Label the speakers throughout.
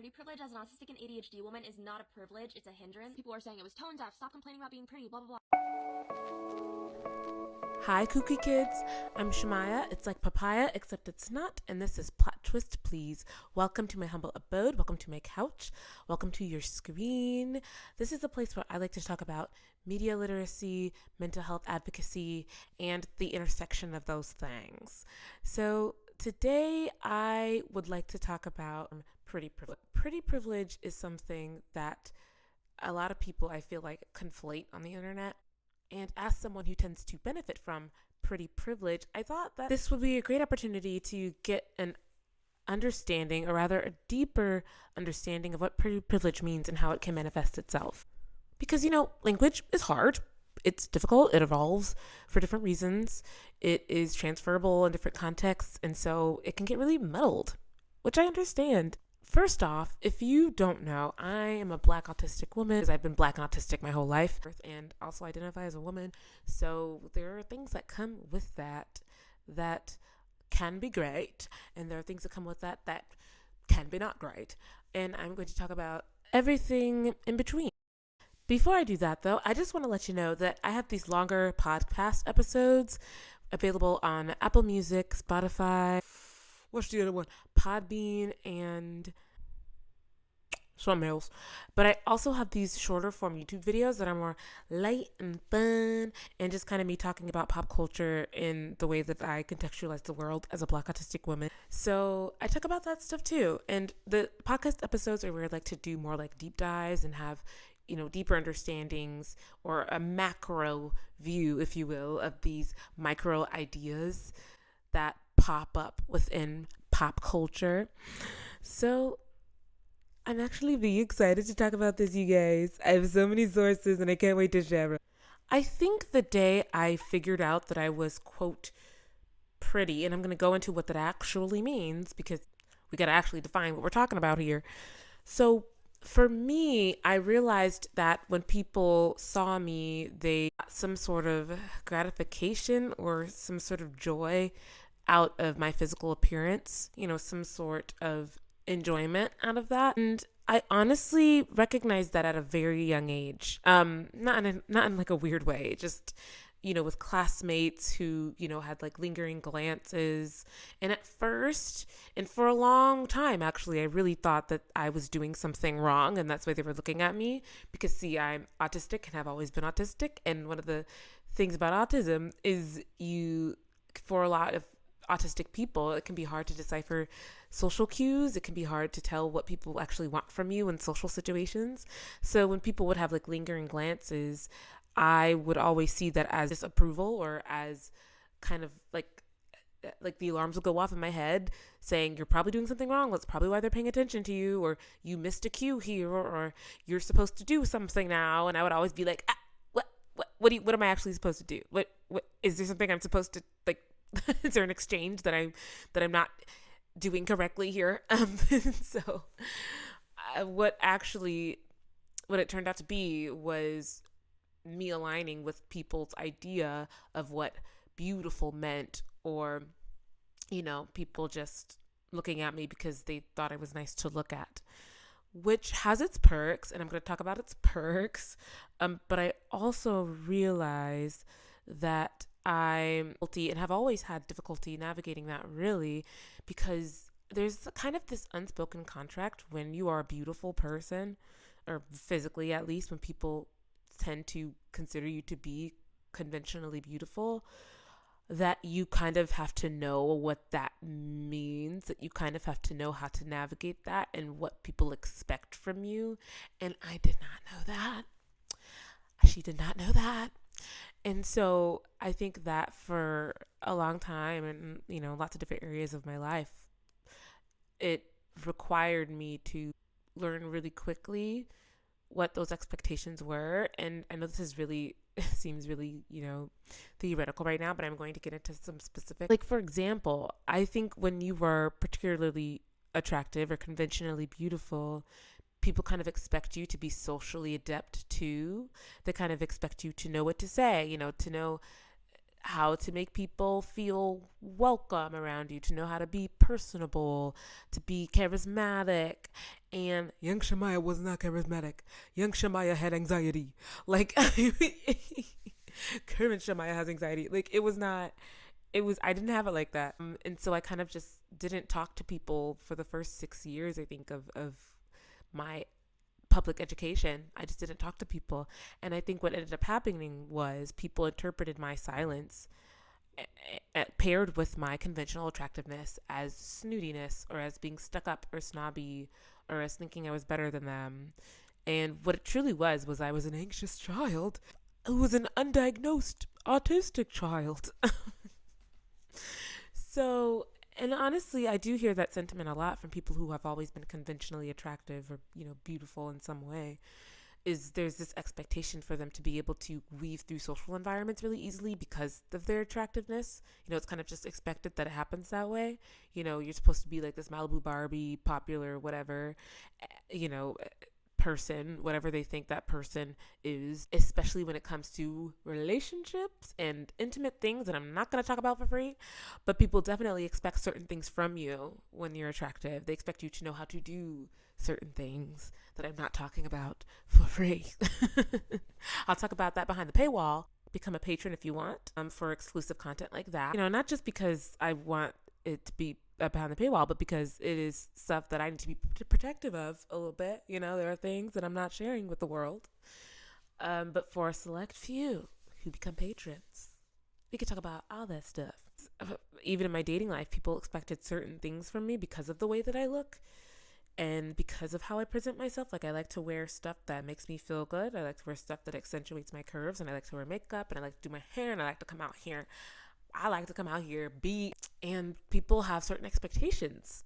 Speaker 1: Pretty privilege as an autistic and ADHD woman is not a privilege, it's a hindrance. People are saying it was tone deaf, stop complaining about being pretty, blah, blah, blah.
Speaker 2: Hi, kooky kids. I'm Shamaya. It's like papaya, except it's not. And this is Plot Twist, Please. Welcome to my humble abode. Welcome to my couch. Welcome to your screen. This is a place where I like to talk about media literacy, mental health advocacy, and the intersection of those things. So today I would like to talk about pretty privilege. Pretty privilege is something that a lot of people, I feel like, conflate on the internet. And as someone who tends to benefit from pretty privilege, I thought that this would be a great opportunity to get an understanding, or rather a deeper understanding of what pretty privilege means and how it can manifest itself. Because, language is hard. It's difficult. It evolves for different reasons. It is transferable in different contexts. And so it can get really muddled, which I understand. First off, if you don't know, I am a Black autistic woman because I've been Black and autistic my whole life and also identify as a woman. So there are things that come with that can be great, and there are things that come with that can be not great. And I'm going to talk about everything in between. Before I do that, though, I just want to let you know that I have these longer podcast episodes available on Apple Music, Spotify, what's the other one? Podbean and something else. But I also have these shorter form YouTube videos that are more light and fun and just kind of me talking about pop culture in the way that I contextualize the world as a Black autistic woman. So I talk about that stuff too. And the podcast episodes are where I like to do more like deep dives and have, deeper understandings or a macro view, if you will, of these micro ideas that pop up within pop culture. So I'm actually really excited to talk about this, you guys. I have so many sources and I can't wait to share. I think the day I figured out that I was, quote, pretty, and I'm going to go into what that actually means because we got to actually define what we're talking about here. So for me, I realized that when people saw me, they got some sort of gratification or some sort of joy out of my physical appearance, some sort of enjoyment out of that. And I honestly recognized that at a very young age. Not in like a weird way, just, with classmates who, had like lingering glances. And at first, and for a long time, actually, I really thought that I was doing something wrong. And that's why they were looking at me because, see, I'm autistic and have always been autistic. And one of the things about autism is for a lot of autistic people, it can be hard to decipher social cues. It can be hard to tell what people actually want from you in social situations. So when people would have like lingering glances, I would always see that as disapproval or as kind of like the alarms would go off in my head saying, you're probably doing something wrong. That's probably why they're paying attention to you, or you missed a cue here, or you're supposed to do something now. And I would always be like, what am I actually supposed to do? What is there something I'm supposed to like? Is there an exchange that I'm not doing correctly here? So what it turned out to be was me aligning with people's idea of what beautiful meant, or, people just looking at me because they thought I was nice to look at, which has its perks, and I'm going to talk about its perks. But I also realized that I'm guilty and have always had difficulty navigating that, really, because there's kind of this unspoken contract when you are a beautiful person, or physically at least, when people tend to consider you to be conventionally beautiful, that you kind of have to know what that means, that you kind of have to know how to navigate that and what people expect from you. And I did not know that. She did not know that. And so I think that for a long time and, lots of different areas of my life, it required me to learn really quickly what those expectations were. And I know this is really, seems really, theoretical right now, but I'm going to get into some specific. Like, for example, I think when you were particularly attractive or conventionally beautiful, people kind of expect you to be socially adept too. They kind of expect you to know what to say, to know how to make people feel welcome around you, to know how to be personable, to be charismatic. And young Shamaya was not charismatic. Young Shamaya had anxiety. Like, current Shamaya has anxiety. Like, I didn't have it like that. And so I kind of just didn't talk to people for the first 6 years, I think, of my public education. I just didn't talk to people. And I think what ended up happening was people interpreted my silence paired with my conventional attractiveness as snootiness, or as being stuck up or snobby, or as thinking I was better than them. And what it truly was I was an anxious child who was an undiagnosed autistic child. So, and honestly, I do hear that sentiment a lot from people who have always been conventionally attractive or, beautiful in some way. Is there's this expectation for them to be able to weave through social environments really easily because of their attractiveness. It's kind of just expected that it happens that way. You're supposed to be like this Malibu Barbie, popular, whatever, person, whatever they think that person is, especially when it comes to relationships and intimate things that I'm not going to talk about for free. But people definitely expect certain things from you when you're attractive. They expect you to know how to do certain things that I'm not talking about for free. I'll talk about that behind the paywall. Become a patron if you want, for exclusive content like that. Not just because I want it to be behind the paywall, but because it is stuff that I need to be protective of a little bit. There are things that I'm not sharing with the world. But for a select few who become patrons, we could talk about all that stuff. Even in my dating life, people expected certain things from me because of the way that I look and because of how I present myself. Like, I like to wear stuff that makes me feel good. I like to wear stuff that accentuates my curves, and I like to wear makeup, and I like to do my hair, and I like to come out here. And people have certain expectations,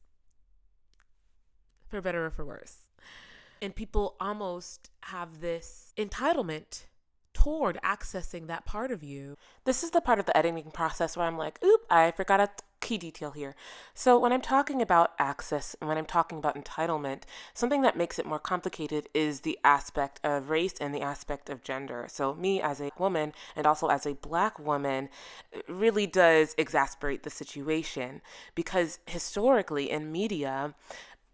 Speaker 2: for better or for worse. And people almost have this entitlement toward accessing that part of you. This is the part of the editing process where I'm like, oop, I forgot a key detail here. So when I'm talking about access and when I'm talking about entitlement, something that makes it more complicated is the aspect of race and the aspect of gender. So me as a woman, and also as a Black woman, really does exasperate the situation, because historically in media,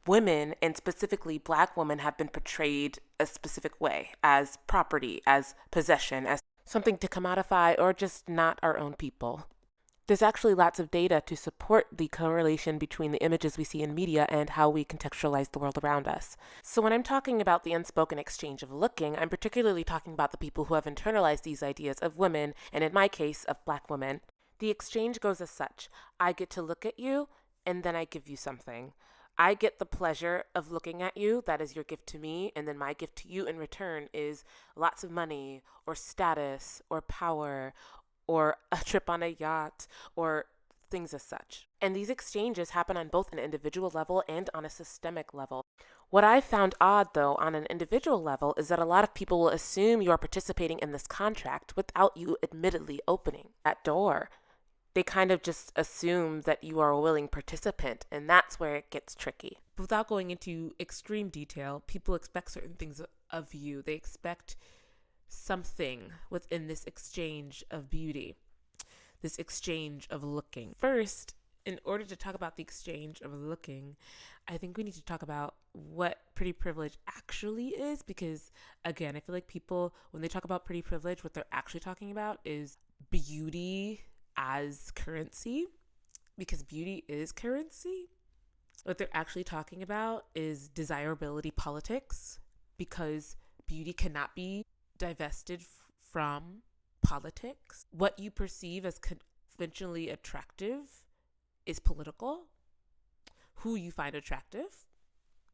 Speaker 2: women, and specifically Black women, have been portrayed a specific way, as property, as possession, as something to commodify, or just not our own people. There's actually lots of data to support the correlation between the images we see in media and how we contextualize the world around us. So when I'm talking about the unspoken exchange of looking, I'm particularly talking about the people who have internalized these ideas of women, and in my case, of Black women. The exchange goes as such: I get to look at you, and then I give you something. I get the pleasure of looking at you, that is your gift to me, and then my gift to you in return is lots of money, or status, or power, or a trip on a yacht, or things as such. And these exchanges happen on both an individual level and on a systemic level. What I found odd, though, on an individual level, is that a lot of people will assume you are participating in this contract without you admittedly opening that door. They kind of just assume that you are a willing participant, and that's where it gets tricky. Without going into extreme detail, people expect certain things of you. They expect something within this exchange of beauty, this exchange of looking. First, in order to talk about the exchange of looking, I think we need to talk about what pretty privilege actually is, because, again, I feel like people, when they talk about pretty privilege, what they're actually talking about is beauty as currency, because beauty is currency. What they're actually talking about is desirability politics, because beauty cannot be divested from politics. What you perceive as conventionally attractive is political. Who you find attractive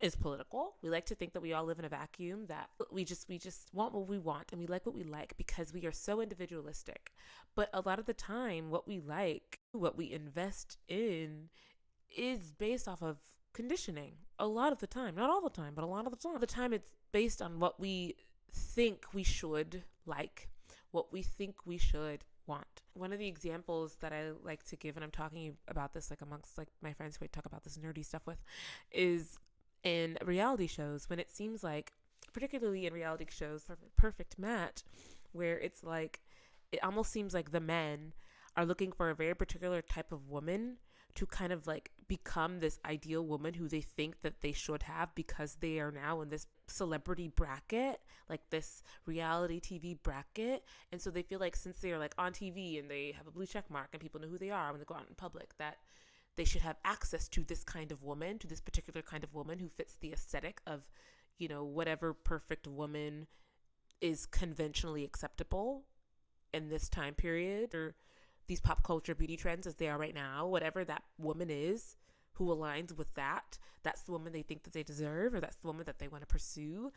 Speaker 2: is political. We like to think that we all live in a vacuum, that we just want what we want and we like what we like because we are so individualistic. But a lot of the time, what we like, what we invest in, is based off of conditioning. A lot of the time, not all the time, but a lot of the time. The time it's based on what we think we should like, what we think we should want. One of the examples that I like to give when I'm talking about this, like amongst like my friends who I talk about this nerdy stuff with, is in reality shows, when it seems like, particularly in reality shows for Perfect Match, where it's like, it almost seems like the men are looking for a very particular type of woman to kind of like become this ideal woman who they think that they should have because they are now in this celebrity bracket, like this reality TV bracket. And so they feel like since they are like on TV and they have a blue check mark and people know who they are when they go out in public, that they should have access to this kind of woman, to this particular kind of woman who fits the aesthetic of, you know, whatever perfect woman is conventionally acceptable in this time period, or these pop culture beauty trends as they are right now. Whatever that woman is who aligns with that, that's the woman they think that they deserve, or that's the woman that they want to pursue.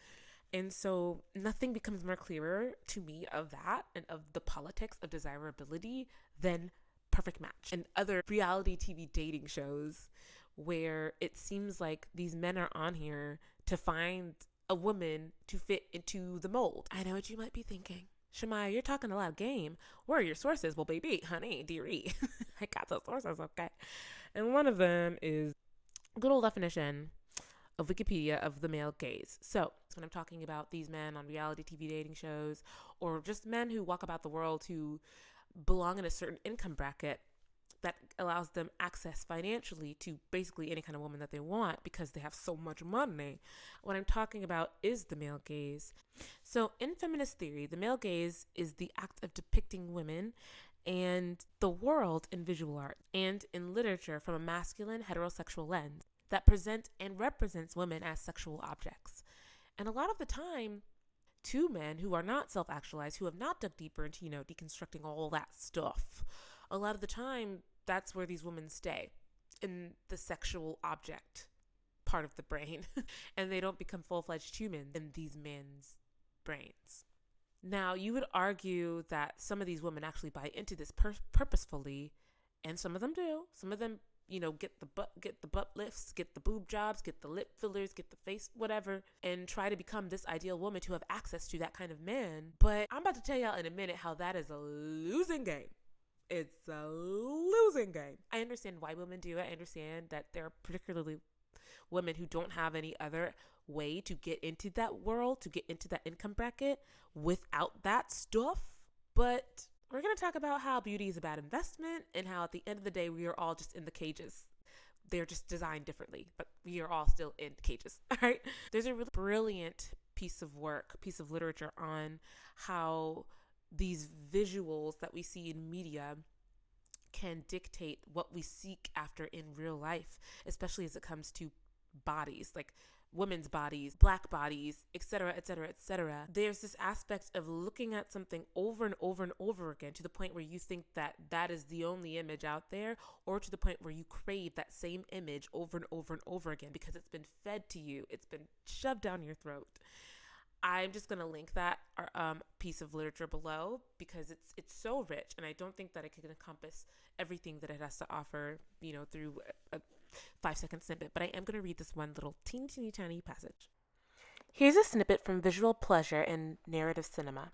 Speaker 2: And so nothing becomes more clearer to me of that and of the politics of desirability than Perfect Match and other reality TV dating shows, where it seems like these men are on here to find a woman to fit into the mold. I know what you might be thinking. Chamaya, you're talking a lot of game. Where are your sources? Well, baby, honey, dearie, I got the sources, okay? And one of them is a good old definition of Wikipedia of the male gaze. So when I'm talking about these men on reality TV dating shows, or just men who walk about the world who belong in a certain income bracket that allows them access financially to basically any kind of woman that they want because they have so much money. What I'm talking about is the male gaze. So in feminist theory, the male gaze is the act of depicting women and the world in visual art and in literature from a masculine heterosexual lens that presents and represents women as sexual objects. And a lot of the time, to men who are not self-actualized, who have not dug deeper into, deconstructing all that stuff, a lot of the time, that's where these women stay, in the sexual object part of the brain. And they don't become full-fledged humans in these men's brains. Now, you would argue that some of these women actually buy into this purposefully, and some of them do. Some of them, get the butt lifts, get the boob jobs, get the lip fillers, get the face, whatever, and try to become this ideal woman to have access to that kind of man. But I'm about to tell y'all in a minute how that is a losing game. It's a losing game. I understand why women do it. I understand that there are particularly women who don't have any other way to get into that world, to get into that income bracket without that stuff. But we're going to talk about how beauty is a bad investment and how at the end of the day, we are all just in the cages. They're just designed differently, but we are all still in cages. All right. There's a really brilliant piece of literature on how these visuals that we see in media can dictate what we seek after in real life, especially as it comes to bodies, like women's bodies, black bodies, etc., etc., etc. There's this aspect of looking at something over and over and over again to the point where you think that that is the only image out there, or to the point where you crave that same image over and over and over again because it's been fed to you. It's been shoved down your throat. I'm just going to link that piece of literature below because it's so rich, and I don't think that it can encompass everything that it has to offer, through a 5-second snippet. But I am going to read this one little teeny tiny passage. Here's a snippet from Visual Pleasure in Narrative Cinema.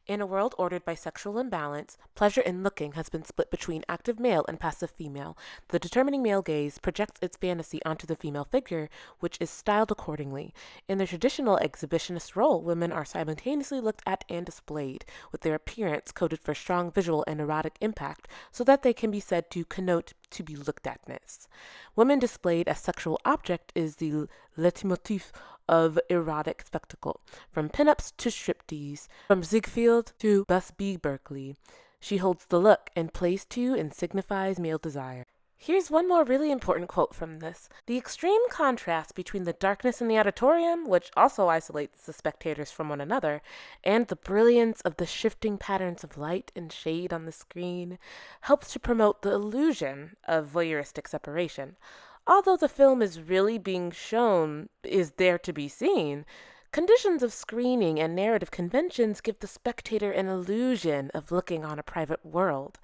Speaker 2: In a world ordered by sexual imbalance, pleasure in looking has been split between active male and passive female. The determining male gaze projects its fantasy onto the female figure, which is styled accordingly. In the traditional exhibitionist role, women are simultaneously looked at and displayed, with their appearance coded for strong visual and erotic impact, so that they can be said to connote to be looked atness. Women displayed as sexual object is the leitmotif of erotic spectacle, from pinups to striptease, from Ziegfeld to Busby Berkeley. She holds the look and plays to and signifies male desire. Here's one more really important quote from this. The extreme contrast between the darkness in the auditorium, which also isolates the spectators from one another, and the brilliance of the shifting patterns of light and shade on the screen, helps to promote the illusion of voyeuristic separation. Although the film is really being shown is there to be seen, conditions of screening and narrative conventions give the spectator an illusion of looking on a private world.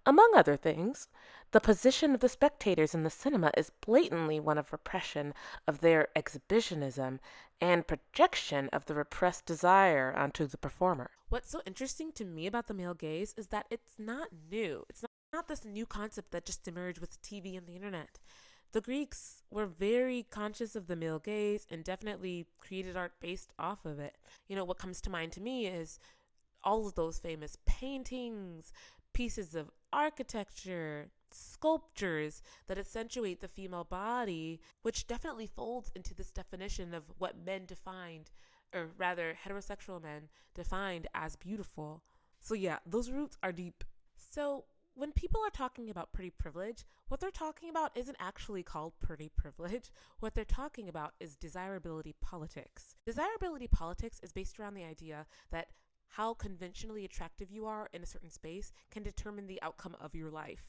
Speaker 2: Among other things, the position of the spectators in the cinema is blatantly one of repression of their exhibitionism and projection of the repressed desire onto the performer. What's so interesting to me about the male gaze is that it's not new. It's not this new concept that just emerged with TV and the internet. The Greeks were very conscious of the male gaze and definitely created art based off of it. What comes to mind to me is all of those famous paintings, pieces of architecture, sculptures that accentuate the female body, which definitely folds into this definition of what men defined, or rather heterosexual men defined as beautiful. So yeah, those roots are deep. So when people are talking about pretty privilege, what they're talking about isn't actually called pretty privilege. What they're talking about is desirability politics. Desirability politics is based around the idea that how conventionally attractive you are in a certain space can determine the outcome of your life.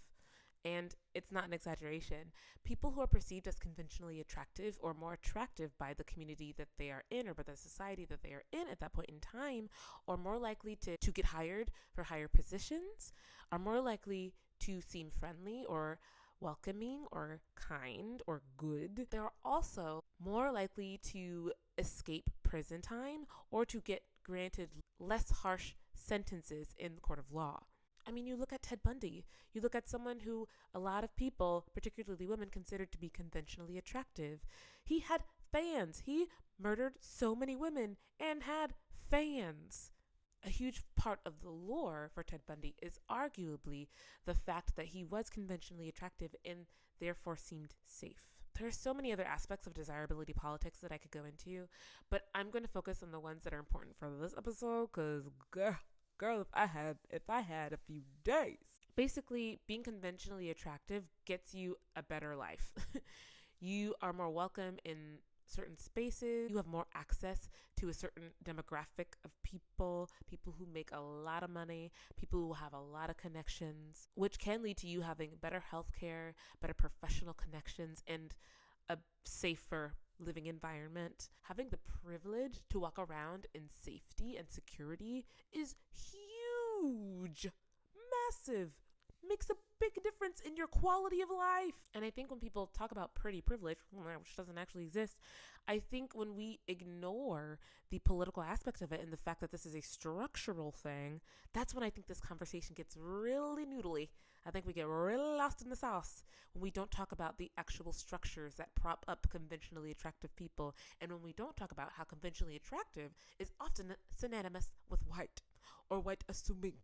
Speaker 2: And it's not an exaggeration. People who are perceived as conventionally attractive or more attractive by the community that they are in or by the society that they are in at that point in time are more likely to get hired for higher positions, are more likely to seem friendly or welcoming or kind or good. They're also more likely to escape prison time or to get granted less harsh sentences in the court of law. I mean, you look at Ted Bundy. You look at someone who a lot of people, particularly women, considered to be conventionally attractive. He had fans. He murdered so many women and had fans. A huge part of the lore for Ted Bundy is arguably the fact that he was conventionally attractive and therefore seemed safe. There are so many other aspects of desirability politics that I could go into, but I'm going to focus on the ones that are important for this episode because, girl, if I had a few days. Basically, being conventionally attractive gets you a better life. You are more welcome in certain spaces. You have more access to a certain demographic of people who make a lot of money, people who have a lot of connections, which can lead to you having better healthcare, better professional connections, and a safer living environment. Having the privilege to walk around in safety and security is huge, massive, makes a big difference in your quality of life. And I think when people talk about pretty privilege, which doesn't actually exist, I think when we ignore the political aspect of it and the fact that this is a structural thing, that's when I think this conversation gets really noodly. I think we get really lost in the sauce when we don't talk about the actual structures that prop up conventionally attractive people, and when we don't talk about how conventionally attractive is often synonymous with white, or white assuming,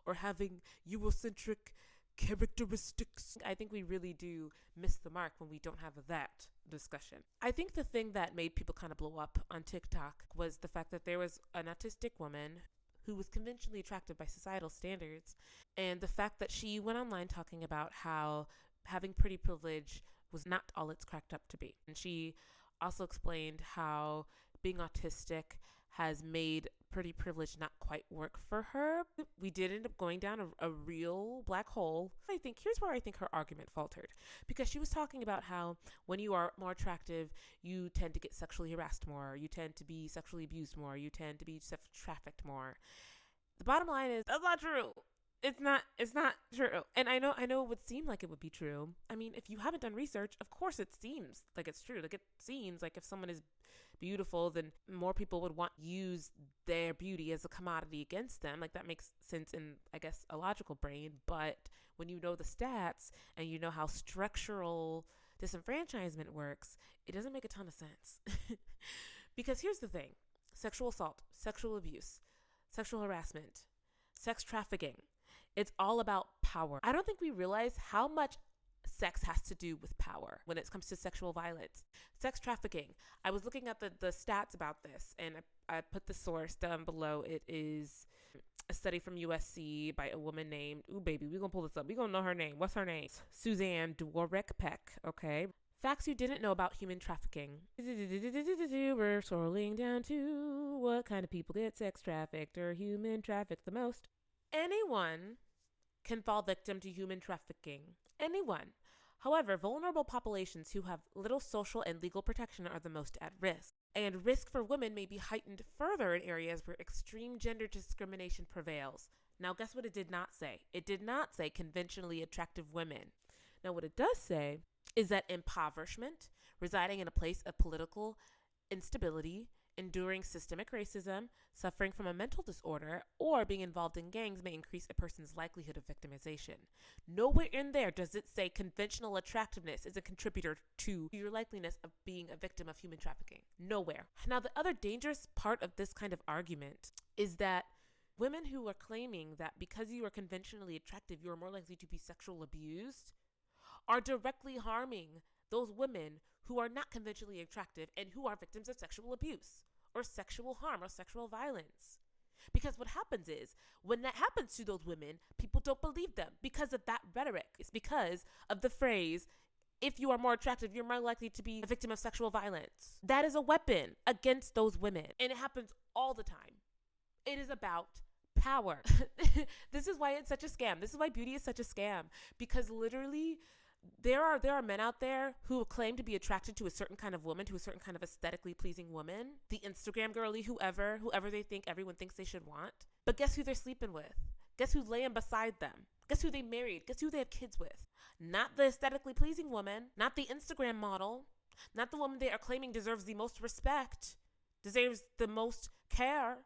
Speaker 2: or having eurocentric characteristics. I think we really do miss the mark when we don't have that discussion. I think the thing that made people kind of blow up on TikTok was the fact that there was an autistic woman who was conventionally attractive by societal standards, and the fact that she went online talking about how having pretty privilege was not all it's cracked up to be. And she also explained how being autistic has made pretty privilege not quite work for her. We did end up going down a real black hole. Here's where I think her argument faltered, because she was talking about how when you are more attractive, you tend to get sexually harassed more, you tend to be sexually abused more, you tend to be trafficked more. The bottom line is that's not true. It's not true. And I know it would seem like it would be true. I mean, if you haven't done research, of course it seems like it's true. Like, it seems like if someone is beautiful, then more people would want to use their beauty as a commodity against them. Like, that makes sense in, I guess, a logical brain. But when you know the stats and you know how structural disenfranchisement works, it doesn't make a ton of sense. Because here's the thing: sexual assault, sexual abuse, sexual harassment, sex trafficking. It's all about power. I don't think we realize how much sex has to do with power when it comes to sexual violence. Sex trafficking. I was looking at the stats about this, and I put the source down below. It is a study from USC by a woman named, we're going to pull this up. We're going to know her name. What's her name? Suzanne Dworek-Peck, okay? Facts you didn't know about human trafficking. We're scrolling down to what kind of people get sex trafficked or human trafficked the most. Anyone can fall victim to human trafficking. Anyone. However, vulnerable populations who have little social and legal protection are the most at risk. And risk for women may be heightened further in areas where extreme gender discrimination prevails. Now, guess what it did not say? It did not say conventionally attractive women. Now, what it does say is that impoverishment, residing in a place of political instability, enduring systemic racism, suffering from a mental disorder, or being involved in gangs may increase a person's likelihood of victimization. Nowhere in there does it say conventional attractiveness is a contributor to your likeliness of being a victim of human trafficking. Nowhere. Now, the other dangerous part of this kind of argument is that women who are claiming that because you are conventionally attractive, you are more likely to be sexually abused are directly harming those women who are not conventionally attractive and who are victims of sexual abuse or sexual harm or sexual violence. Because what happens is, when that happens to those women, people don't believe them because of that rhetoric. It's because of the phrase, if you are more attractive, you're more likely to be a victim of sexual violence. That is a weapon against those women. And it happens all the time. It is about power. This is why it's such a scam. This is why beauty is such a scam. Because literally, there are men out there who claim to be attracted to a certain kind of woman, to a certain kind of aesthetically pleasing woman. The Instagram girly, whoever they think everyone thinks they should want. But guess who they're sleeping with? Guess who's laying beside them? Guess who they married? Guess who they have kids with? Not the aesthetically pleasing woman, not the Instagram model, not the woman they are claiming deserves the most respect, deserves the most care.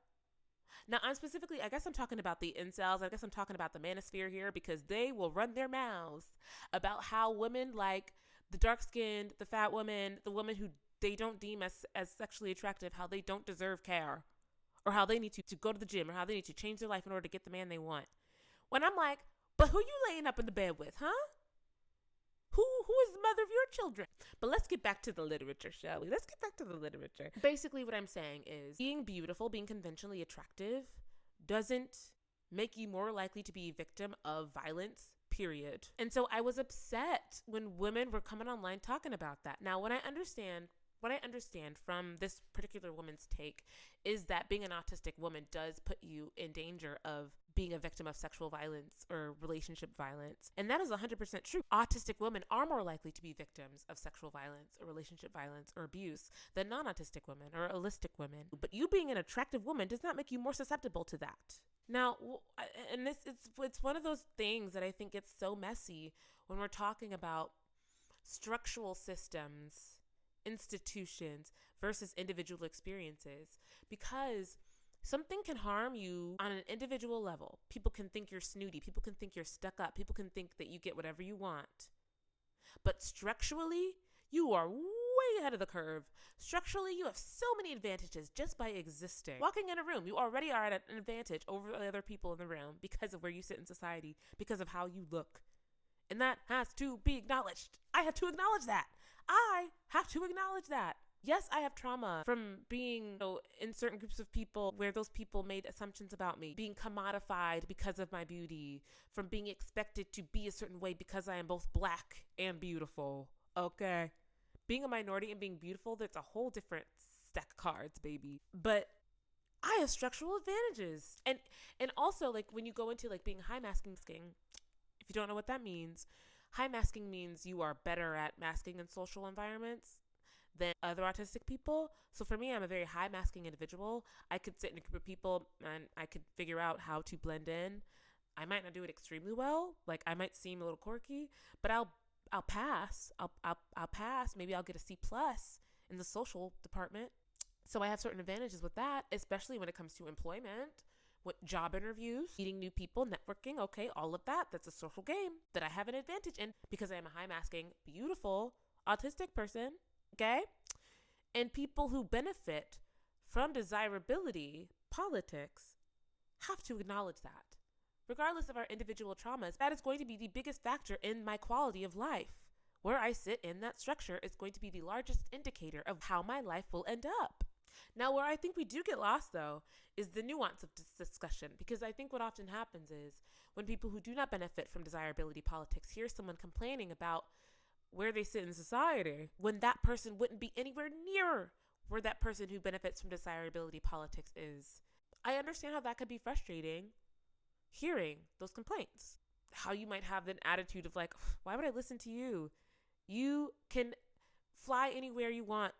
Speaker 2: Now, I guess I'm talking about the incels. I guess I'm talking about the manosphere here, because they will run their mouths about how women like the dark-skinned, the fat woman, the woman who they don't deem as sexually attractive, how they don't deserve care, or how they need to go to the gym, or how they need to change their life in order to get the man they want. When I'm like, but who you laying up in the bed with, huh? Who is the mother of your children? But let's get back to the literature, shall we? Let's get back to the literature. Basically, what I'm saying is being beautiful, being conventionally attractive doesn't make you more likely to be a victim of violence, period. And so I was upset when women were coming online talking about that. Now, what I understand from this particular woman's take is that being an autistic woman does put you in danger of being a victim of sexual violence or relationship violence. And that is 100% true. Autistic women are more likely to be victims of sexual violence or relationship violence or abuse than non-autistic women or allistic women. But you being an attractive woman does not make you more susceptible to that. Now, and it's one of those things that I think gets so messy when we're talking about structural systems, institutions versus individual experiences, because something can harm you on an individual level. People can think you're snooty. People can think you're stuck up. People can think that you get whatever you want. But structurally, you are way ahead of the curve. Structurally, you have so many advantages just by existing. Walking in a room, you already are at an advantage over the other people in the room because of where you sit in society, because of how you look. And that has to be acknowledged. I have to acknowledge that. I have to acknowledge that. Yes, I have trauma from being in certain groups of people where those people made assumptions about me, being commodified because of my beauty, from being expected to be a certain way because I am both black and beautiful. Okay. Being a minority and being beautiful, that's a whole different stack of cards, baby. But I have structural advantages. And also, like, when you go into like being high masking, if you don't know what that means, high masking means you are better at masking in social environments than other autistic people. So for me, I'm a very high masking individual. I could sit in a group of people and I could figure out how to blend in. I might not do it extremely well. Like, I might seem a little quirky, but I'll pass. I'll pass. Maybe I'll get a C+ in the social department. So I have certain advantages with that, especially when it comes to employment, with job interviews, meeting new people, networking. Okay, all of that. That's a social game that I have an advantage in because I am a high masking, beautiful, autistic person. Okay? And people who benefit from desirability politics have to acknowledge that. Regardless of our individual traumas, that is going to be the biggest factor in my quality of life. Where I sit in that structure is going to be the largest indicator of how my life will end up. Now, where I think we do get lost, though, is the nuance of this discussion, because I think what often happens is when people who do not benefit from desirability politics hear someone complaining about where they sit in society, when that person wouldn't be anywhere near where that person who benefits from desirability politics is. I understand how that could be frustrating, hearing those complaints. How you might have an attitude of like, why would I listen to you? You can fly anywhere you want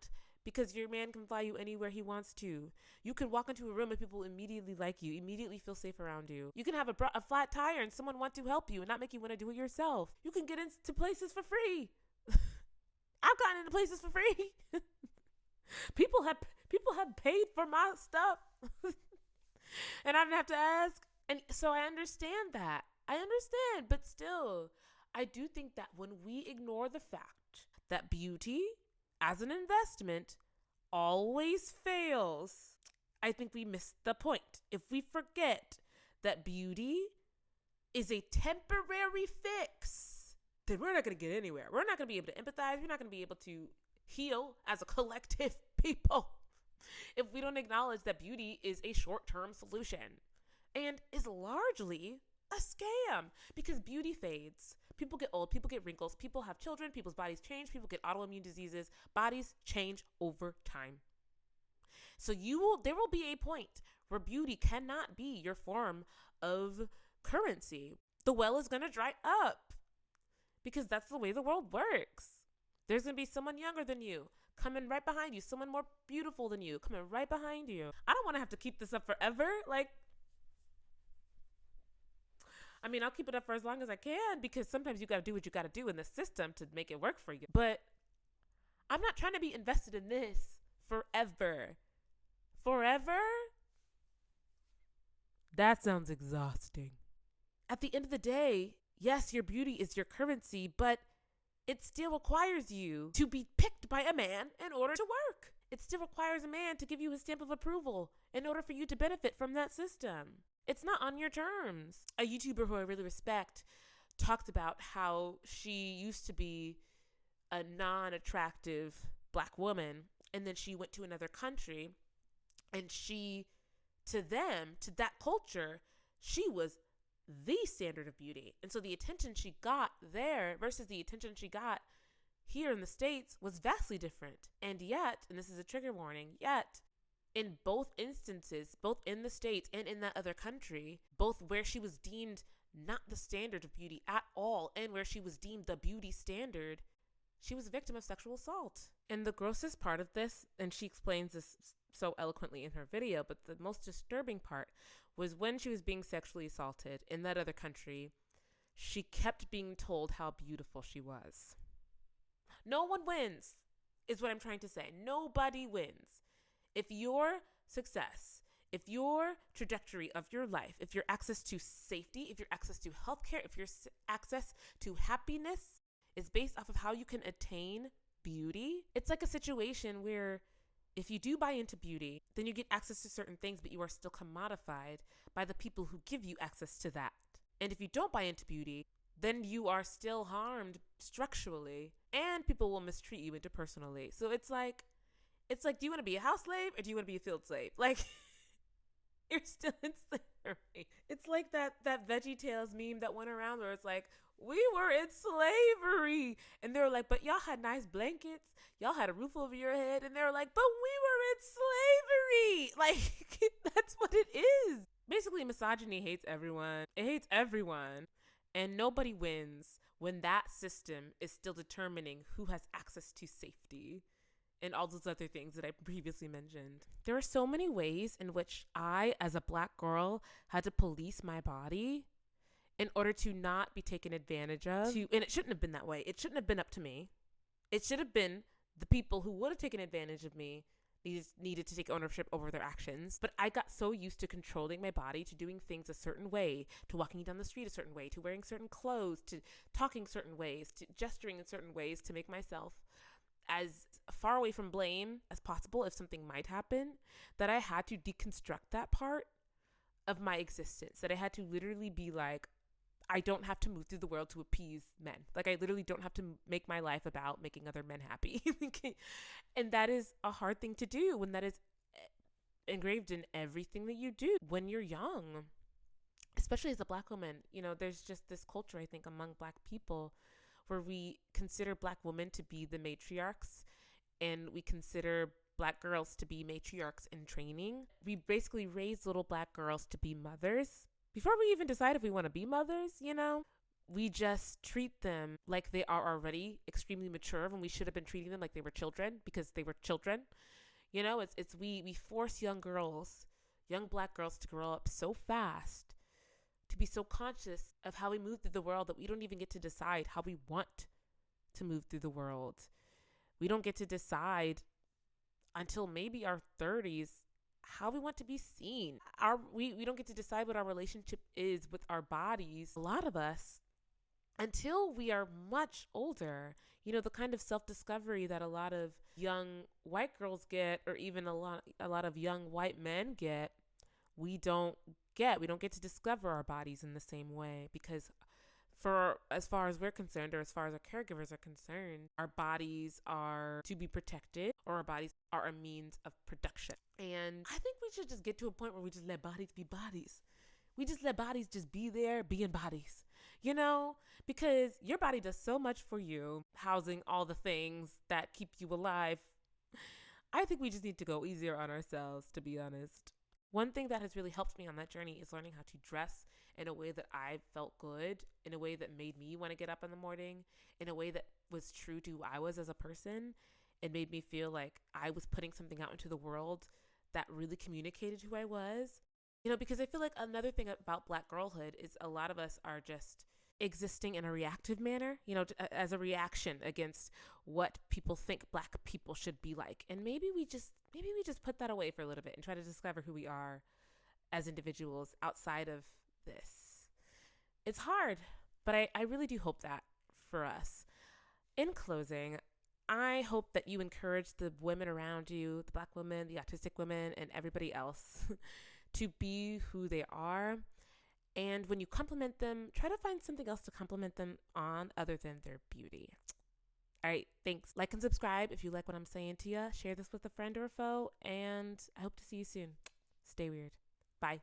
Speaker 2: because your man can fly you anywhere he wants to. You can walk into a room and people immediately like you, immediately feel safe around you. You can have a flat tire and someone want to help you and not make you want to do it yourself. You can get into places for free. I've gotten into places for free. People have paid for my stuff. And I didn't have to ask. And so I understand that. I understand, but still, I do think that when we ignore the fact that beauty as an investment always fails, I think we miss the point. If we forget that beauty is a temporary fix, then we're not going to get anywhere. We're not going to be able to empathize. We're not going to be able to heal as a collective people if we don't acknowledge that beauty is a short-term solution and is largely a scam, because beauty fades. People get old, people get wrinkles, people have children, people's bodies change, people get autoimmune diseases, bodies change over time. So there will be a point where beauty cannot be your form of currency. The well is going to dry up because that's the way the world works. There's going to be someone younger than you coming right behind you, someone more beautiful than you coming right behind you. I don't want to have to keep this up forever. I'll keep it up for as long as I can, because sometimes you got to do what you got to do in the system to make it work for you. But I'm not trying to be invested in this forever. Forever? That sounds exhausting. At the end of the day, yes, your beauty is your currency, but it still requires you to be picked by a man in order to work. It still requires a man to give you his stamp of approval in order for you to benefit from that system. It's not on your terms. A YouTuber who I really respect talked about how she used to be a non-attractive Black woman, and then she went to another country, and to that culture, she was the standard of beauty. And so the attention she got there versus the attention she got here in the States was vastly different. And yet, and this is a trigger warning, yet in both instances, both in the States and in that other country, both where she was deemed not the standard of beauty at all and where she was deemed the beauty standard, she was a victim of sexual assault. And the grossest part of this, and she explains this so eloquently in her video, but the most disturbing part was when she was being sexually assaulted in that other country, she kept being told how beautiful she was. No one wins, is what I'm trying to say. Nobody wins. If your success, if your trajectory of your life, if your access to safety, if your access to healthcare, if your access to happiness is based off of how you can attain beauty, it's like a situation where if you do buy into beauty, then you get access to certain things, but you are still commodified by the people who give you access to that. And if you don't buy into beauty, then you are still harmed structurally, and people will mistreat you interpersonally. So it's like, do you want to be a house slave or do you want to be a field slave? You're still in slavery. It's like that VeggieTales meme that went around where it's like, we were in slavery. And they were like, but y'all had nice blankets. Y'all had a roof over your head. And they were like, but we were in slavery. That's what it is. Basically, misogyny hates everyone. It hates everyone. And nobody wins when that system is still determining who has access to safety and all those other things that I previously mentioned. There are so many ways in which I, as a Black girl, had to police my body in order to not be taken advantage of. And it shouldn't have been that way. It shouldn't have been up to me. It should have been the people who would have taken advantage of me needed to take ownership over their actions. But I got so used to controlling my body, to doing things a certain way, to walking down the street a certain way, to wearing certain clothes, to talking certain ways, to gesturing in certain ways to make myself as far away from blame as possible if something might happen, that I had to deconstruct that part of my existence, that I had to literally be like, I don't have to move through the world to appease men. I literally don't have to make my life about making other men happy. And that is a hard thing to do when that is engraved in everything that you do when you're young, especially as a Black woman. There's just this culture, I think, among Black people where we consider Black women to be the matriarchs, and we consider Black girls to be matriarchs in training. We basically raise little Black girls to be mothers. Before we even decide if we want to be mothers, we just treat them like they are already extremely mature when we should have been treating them like they were children because they were children. We force young Black girls to grow up so fast, to be so conscious of how we move through the world that we don't even get to decide how we want to move through the world. We don't get to decide until maybe our 30s how we want to be seen. We don't get to decide what our relationship is with our bodies. A lot of us, until we are much older, the kind of self-discovery that a lot of young white girls get, or even a lot of young white men get, we don't get to discover our bodies in the same way, because for as far as we're concerned, or as far as our caregivers are concerned, our bodies are to be protected, or our bodies are a means of production. And I think we should just get to a point where we just let bodies be bodies. We just let bodies just be there, being bodies, you know, because your body does so much for you, housing all the things that keep you alive. I think we just need to go easier on ourselves, to be honest. One thing that has really helped me on that journey is learning how to dress in a way that I felt good, in a way that made me want to get up in the morning, in a way that was true to who I was as a person. It made me feel like I was putting something out into the world that really communicated who I was. You know, because I feel like another thing about Black girlhood is a lot of us are just existing in a reactive manner, you know, as a reaction against what people think Black people should be like. And maybe we just put that away for a little bit and try to discover who we are as individuals outside of this. It's hard, but I really do hope that for us. In closing, I hope that you encourage the women around you, the Black women, the autistic women, and everybody else to be who they are. And when you compliment them, try to find something else to compliment them on other than their beauty. All right, thanks. Like and subscribe if you like what I'm saying to you. Share this with a friend or a foe, and I hope to see you soon. Stay weird. Bye.